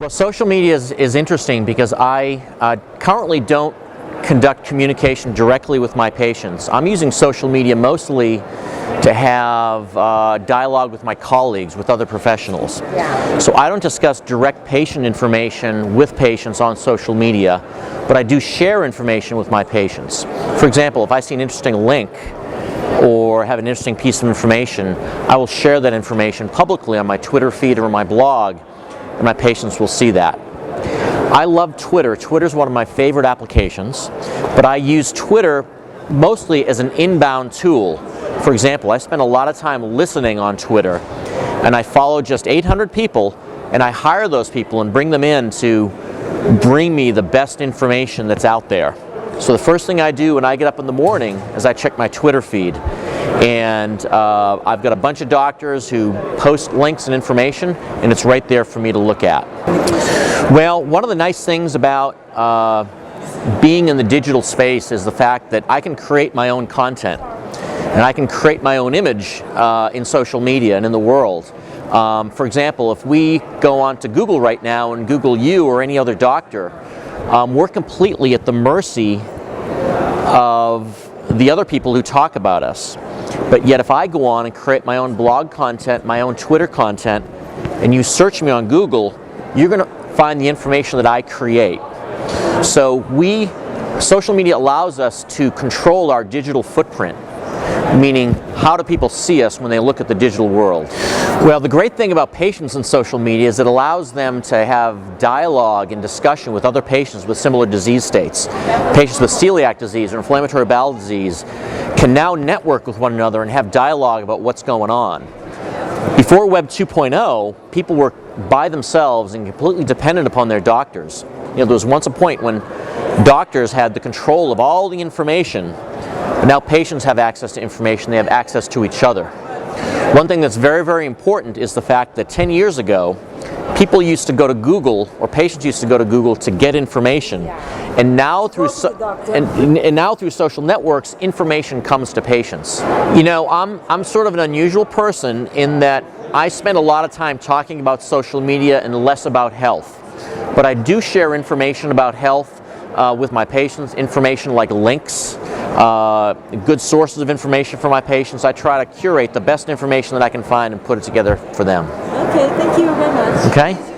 Well, social media is interesting because I currently don't conduct communication directly with my patients. I'm using social media mostly to have dialogue with my colleagues, with other professionals. Yeah. So I don't discuss direct patient information with patients on social media, but I do share information with my patients. For example, if I see an interesting link or have an interesting piece of information, I will share that information publicly on my Twitter feed or my blog, and my patients will see that. I love Twitter. Twitter is one of my favorite applications, but I use Twitter mostly as an inbound tool. For example, I spend a lot of time listening on Twitter, and I follow just 800 people, and I hire those people and bring them in to bring me the best information that's out there. So the first thing I do when I get up in the morning is I check my Twitter feed, and I've got a bunch of doctors who post links and information, and it's right there for me to look at. Well, one of the nice things about being in the digital space is the fact that I can create my own content, and I can create my own image in social media and in the world. For example, if we go on to Google right now and Google you or any other doctor, we're completely at the mercy of the other people who talk about us. But yet if I go on and create my own blog content, my own Twitter content, and you search me on Google, you're going to find the information that I create. So social media allows us to control our digital footprint, meaning how do people see us when they look at the digital world. Well, the great thing about patients in social media is it allows them to have dialogue and discussion with other patients with similar disease states. Patients with celiac disease or inflammatory bowel disease can now network with one another and have dialogue about what's going on. Before Web 2.0, people were by themselves and completely dependent upon their doctors. There was once a point when doctors had the control of all the information, but now patients have access to information, they have access to each other. One thing that's very, very important is the fact that 10 years ago, people used to go to Google, or patients used to go to Google to get information, and now through now through social networks, information comes to patients. I'm sort of an unusual person in that I spend a lot of time talking about social media and less about health. But I do share information about health with my patients, information like links, good sources of information for my patients. I try to curate the best information that I can find and put it together for them. Okay, thank you very much. Okay.